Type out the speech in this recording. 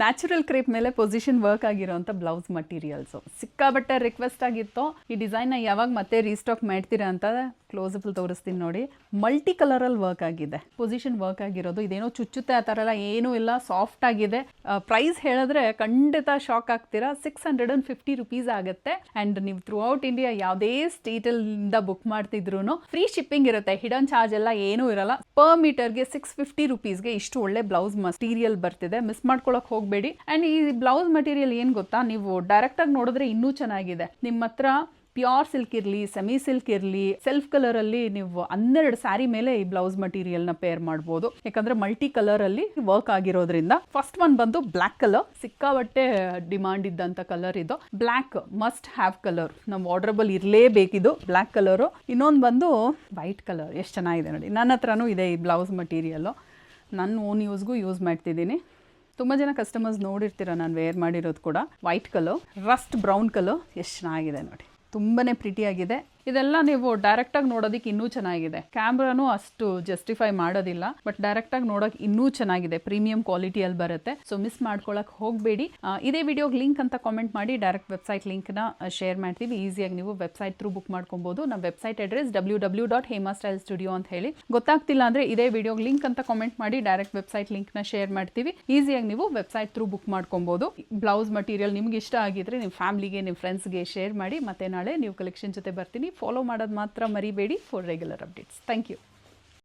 Natural crepe ಮೇಲೆ position work ಆಗಿರೋಂಥ blouse materials ಸಿಕ್ಕಾಬಟ್ಟೆ ರಿಕ್ವೆಸ್ಟ್ ಆಗಿತ್ತು. ಈ ಡಿಸೈನ್ನ ಯಾವಾಗ ಮತ್ತೆ ರೀಸ್ಟಾಕ್ ಮಾಡ್ತೀರಾ ಅಂತ ಕ್ಲೋಸಬಲ್ ತೋರಿಸ್ತೀನಿ ನೋಡಿ. ಮಲ್ಟಿ ಕಲರಲ್ಲಿ ವರ್ಕ್ ಆಗಿದೆ, ಪೊಸಿಷನ್ ವರ್ಕ್ ಆಗಿರೋದು. ಇದೇನೋ ಚುಚ್ಚುತ್ತೆ ಆ ಥರ ಎಲ್ಲ ಏನೂ ಇಲ್ಲ, ಸಾಫ್ಟ್ ಆಗಿದೆ. ಪ್ರೈಸ್ ಹೇಳಿದ್ರೆ ಖಂಡಿತ ಶಾಕ್ ಆಗ್ತೀರಾ. 650 ರುಪೀಸ್ ಆಗುತ್ತೆ. ಆ್ಯಂಡ್ ನೀವು ಥ್ರೂ ಔಟ್ ಇಂಡಿಯಾ ಯಾವುದೇ ಸ್ಟೇಟಲ್ಲಿಂದ ಬುಕ್ ಮಾಡ್ತಿದ್ರು ಫ್ರೀ ಶಿಪ್ಪಿಂಗ್ ಇರುತ್ತೆ. ಹಿಡನ್ ಚಾರ್ಜ್ ಎಲ್ಲ ಏನೂ ಇರಲ್ಲ. ಪರ್ ಮೀಟರ್ಗೆ 650 ರುಪೀಸ್ಗೆ ಇಷ್ಟು ಒಳ್ಳೆ ಬ್ಲೌಸ್ ಮಟೀರಿಯಲ್ ಬರ್ತಿದೆ. ಮಿಸ್ ಮಾಡ್ಕೊಳಕ್ ಹೋಗಬೇಡಿ. ಆ್ಯಂಡ್ ಈ ಬ್ಲೌಸ್ ಮಟೀರಿಯಲ್ ಏನು ಗೊತ್ತಾ, ನೀವು ಡೈರೆಕ್ಟಾಗಿ ನೋಡಿದ್ರೆ ಇನ್ನೂ ಚೆನ್ನಾಗಿದೆ. ನಿಮ್ಮ ಹತ್ರ ಪ್ಯೂರ್ ಸಿಲ್ಕ್ ಇರಲಿ, ಸೆಮಿ ಸಿಲ್ಕ್ ಇರಲಿ, ಸೆಲ್ಫ್ ಕಲರಲ್ಲಿ ನೀವು 12 ಸ್ಯಾರಿ ಮೇಲೆ ಈ ಬ್ಲೌಸ್ ಮಟೀರಿಯಲ್ನ ಪೇರ್ ಮಾಡ್ಬೋದು. ಯಾಕಂದರೆ ಮಲ್ಟಿ ಕಲರಲ್ಲಿ ವರ್ಕ್ ಆಗಿರೋದ್ರಿಂದ. ಫಸ್ಟ್ ಒನ್ ಬಂದು ಬ್ಲ್ಯಾಕ್ ಕಲರ್, ಸಿಕ್ಕಾಬಟ್ಟೆ ಡಿಮಾಂಡ್ ಇದ್ದಂಥ ಕಲರ್ ಇದು. ಬ್ಲ್ಯಾಕ್ ಮಸ್ಟ್ ಹ್ಯಾವ್ ಕಲರ್, ನಮ್ಮ ವಾರ್ಡ್ರೋಬಲ್ ಇರಲೇಬೇಕಿದು ಬ್ಲ್ಯಾಕ್ ಕಲರು. ಇನ್ನೊಂದು ಬಂದು ವೈಟ್ ಕಲರ್, ಎಷ್ಟು ಚೆನ್ನಾಗಿದೆ ನೋಡಿ. ನನ್ನ ಹತ್ರನೂ ಇದೆ ಈ ಬ್ಲೌಸ್ ಮಟೀರಿಯಲ್ಲು. ನನ್ನ ಓನ್ ಯೂಸ್ಗೂ ಯೂಸ್ ಮಾಡ್ತಿದ್ದೀನಿ. ತುಂಬ ಜನ ಕಸ್ಟಮರ್ಸ್ ನೋಡಿರ್ತೀರ ನಾನು ವೇರ್ ಮಾಡಿರೋದು ಕೂಡ. White colour, Rust brown colour, ಎಷ್ಟು ಚೆನ್ನಾಗಿದೆ ನೋಡಿ, ತುಂಬಾ ಪ್ರಿಟಿಯಾಗಿದೆ. ಇದೆಲ್ಲ ನೀವು ಡೈರೆಕ್ಟಾಗಿ ನೋಡೋದಕ್ಕೆ ಇನ್ನೂ ಚೆನ್ನಾಗಿದೆ. ಕ್ಯಾಮ್ರಾನು ಅಷ್ಟು ಜಸ್ಟಿಫೈ ಮಾಡೋದಿಲ್ಲ, ಬಟ್ ಡೈರೆಕ್ಟಾಗಿ ನೋಡೋಕೆ ಇನ್ನೂ ಚೆನ್ನಾಗಿದೆ. ಪ್ರೀಮಿಯಂ ಕ್ವಾಲಿಟಿಯಲ್ಲಿ ಬರುತ್ತೆ. ಸೊ ಮಿಸ್ ಮಾಡ್ಕೊಳಕ್ಕೆ ಹೋಗಬೇಡಿ. ಇದೇ ವಿಡಿಯೋಗೆ ಲಿಂಕ್ ಅಂತ ಕಾಮೆಂಟ್ ಮಾಡಿ, ಡೈರೆಕ್ಟ್ ವೆಬ್ಸೈಟ್ ಲಿಂಕ್ನ ಶೇರ್ ಮಾಡ್ತೀವಿ. ಈಸಿಯಾಗಿ ನೀವು ವೆಬ್ಸೈಟ್ ಥ್ರೂ ಬುಕ್ ಮಾಡ್ಕೊಬೋದು. ನಮ್ಮ ವೆಬ್ಸೈಟ್ ಅಡ್ರೆಸ್ www.hemastylestudio ಅಂತ ಹೇಳಿ. ಗೊತ್ತಾಗ್ತಿಲ್ಲ ಅಂದರೆ ಇದೇ ವಿಡಿಯೋಗೆ ಲಿಂಕ್ ಅಂತ ಕಾಮೆಂಟ್ ಮಾಡಿ, ಡೈರೆಕ್ಟ್ ವೆಬ್ಸೈಟ್ ಲಿಂಕ್ನ ಶೇರ್ ಮಾಡ್ತೀವಿ. ಈಸಿಯಾಗಿ ನೀವು ವೆಬ್ಸೈಟ್ ಥ್ರೂ ಬುಕ್ ಮಾಡ್ಕೊಬೋದು. ಬ್ಲೌಸ್ ಮಟೀರಿಯಲ್ ನಿಮ್ಗೆ ಇಷ್ಟ ಆಗಿದ್ರೆ ನಿಮ್ಮ ಫ್ಯಾಮಿಲಿಗೆ, ನಿಮ್ಮ ಫ್ರೆಂಡ್ಸ್ಗೆ ಶೇರ್ ಮಾಡಿ. ಮತ್ತೆ ನಾಳೆ ನೀವು ಕಲೆಕ್ಷನ್ ಜೊತೆ ಬರ್ತೀನಿ. ಫಾಲೋ ಮಾಡೋದು ಮಾತ್ರ ಮರಿಬೇಡಿ for regular updates. Thank you.